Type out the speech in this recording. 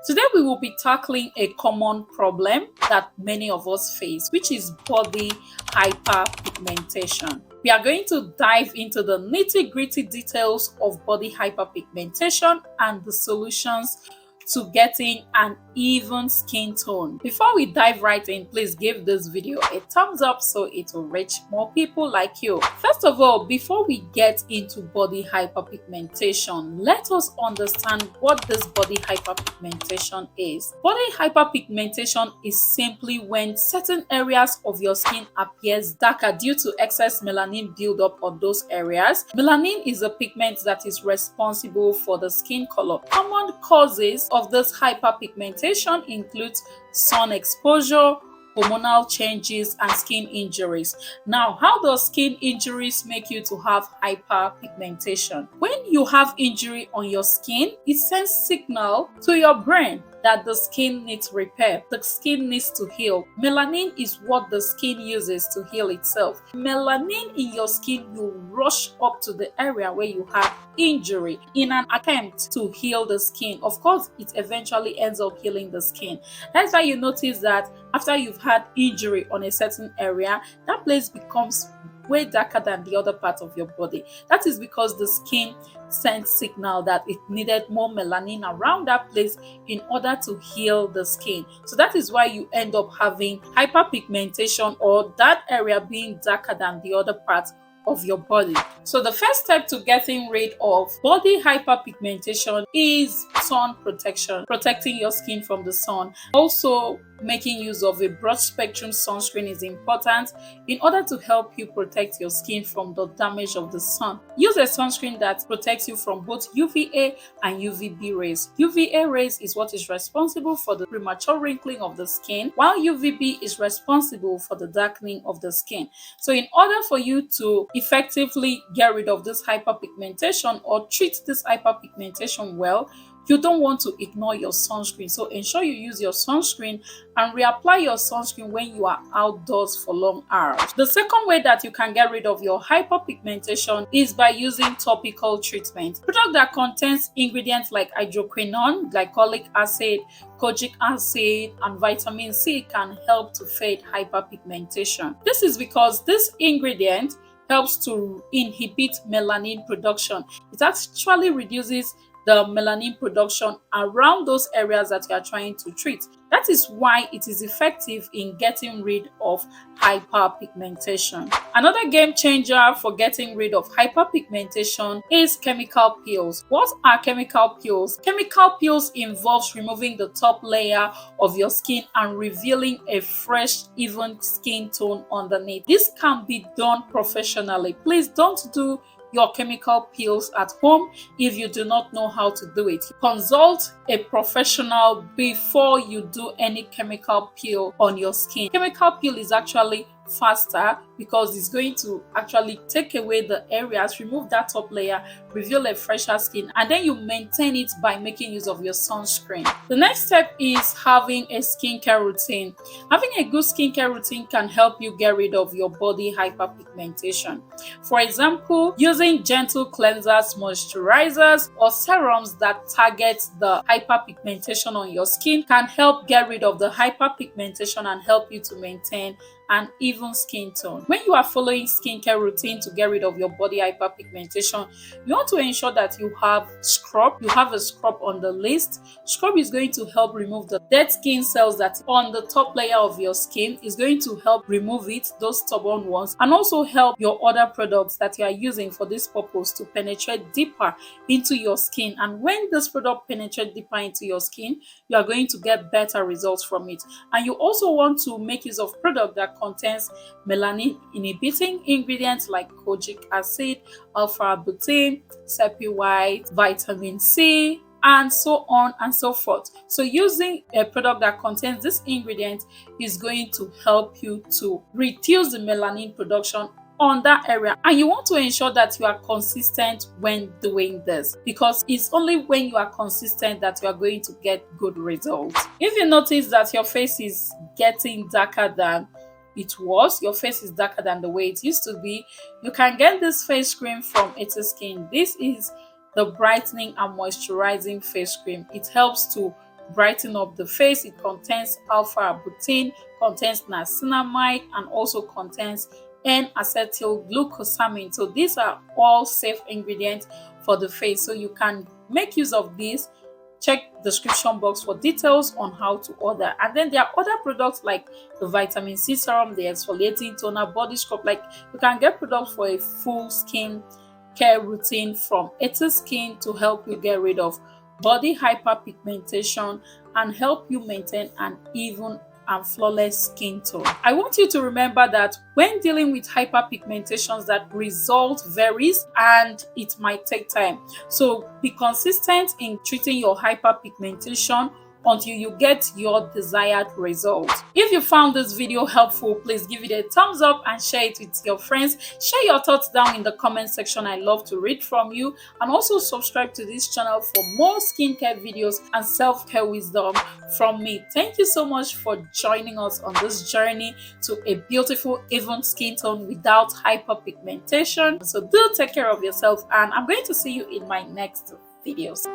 Today we will be tackling a common problem that many of us face, which is body hyperpigmentation. We are going to dive into the nitty-gritty details of body hyperpigmentation and the solutions to getting an even skin tone. Before we dive right in, please give this video a thumbs up so it will reach more people like you. First of all, before we get into body hyperpigmentation, let us understand what this body hyperpigmentation is. Body hyperpigmentation is simply when certain areas of your skin appears darker due to excess melanin buildup on those areas. Melanin is a pigment that is responsible for the skin color. Common causes of this hyperpigmentation includes sun exposure, hormonal changes, and skin injuries. Now, how does skin injuries make you to have hyperpigmentation? When you have injury on your skin, it sends signal to your brain that the skin needs repair, the skin needs to heal. Melanin is what the skin uses to heal itself. Melanin in your skin will rush up to the area where you have injury in an attempt to heal the skin. Of course, it eventually ends up healing the skin. That's why you notice that after you've had injury on a certain area, that place becomes way darker than the other part of your body. That is because the skin sent signal that it needed more melanin around that place in order to heal the skin. So that is why you end up having hyperpigmentation, or that area being darker than the other part of your body. So the first step to getting rid of body hyperpigmentation is sun protection, protecting your skin from the sun. Also, making use of a broad spectrum sunscreen is important in order to help you protect your skin from the damage of the sun. Use a sunscreen that protects you from both UVA and UVB rays. UVA rays is what is responsible for the premature wrinkling of the skin, while UVB is responsible for the darkening of the skin. So in order for you to effectively get rid of this hyperpigmentation or treat this hyperpigmentation well, you don't want to ignore your sunscreen. So ensure you use your sunscreen and reapply your sunscreen when you are outdoors for long hours. The second way that you can get rid of your hyperpigmentation is by using topical treatment. Product that contains ingredients like hydroquinone, glycolic acid, kojic acid, and vitamin C can help to fade hyperpigmentation. This is because this ingredient helps to inhibit melanin production. It actually reduces the melanin production around those areas that you are trying to treat. That is why it is effective in getting rid of hyperpigmentation. Another game changer for getting rid of hyperpigmentation is chemical peels. What are chemical peels? Chemical peels involves removing the top layer of your skin and revealing a fresh, even skin tone underneath. This can be done professionally. Please don't do your chemical peels at home if you do not know how to do it. Consult a professional before you do any chemical peel on your skin. Chemical peel is actually faster because it's going to actually take away the areas, remove that top layer, reveal a fresher skin, and then you maintain it by making use of your sunscreen. The next step is having a skincare routine. Having a good skincare routine can help you get rid of your body hyperpigmentation. For example, using gentle cleansers, moisturizers, or serums that target the hyperpigmentation on your skin can help get rid of the hyperpigmentation and help you to maintain an even skin tone. When you are following skincare routine to get rid of your body hyperpigmentation, you want to ensure that you have scrub. You have a scrub on the list. Scrub is going to help remove the dead skin cells that on the top layer of your skin. Is going to help remove it, those stubborn ones, and also help your other products that you are using for this purpose to penetrate deeper into your skin. And when this product penetrates deeper into your skin, you are going to get better results from it. And you also want to make use of product that contains melanin inhibiting ingredients like kojic acid, alpha-butene, sepia white, vitamin C, and so on and so forth. So using a product that contains this ingredient is going to help you to reduce the melanin production on that area. And you want to ensure that you are consistent when doing this, because it's only when you are consistent that you are going to get good results. If you notice that your face is getting darker than your face is darker than the way it used to be, you can get this face cream from Skin. This is the brightening and moisturizing face cream. It helps to brighten up the face. It contains alpha-arbutin, contains niacinamide, and also contains N-acetylglucosamine. So these are all safe ingredients for the face, so you can make use of this. Check description box for details on how to order. And then there are other products like the vitamin C serum, the exfoliating toner, body scrub. Like, you can get products for a full skin care routine from Eti Skin to help you get rid of body hyperpigmentation and help you maintain an even and flawless skin tone. I want you to remember that when dealing with hyperpigmentations, that result varies and it might take time. So be consistent in treating your hyperpigmentation until you get your desired result. If you found this video helpful, please give it a thumbs up and share it with your friends. Share your thoughts down in the comment section. I love to read from you. And also subscribe to this channel for more skincare videos and self-care wisdom from me. Thank you so much for joining us on this journey to a beautiful, even skin tone without hyperpigmentation. So do take care of yourself, and I'm going to see you in my next videos.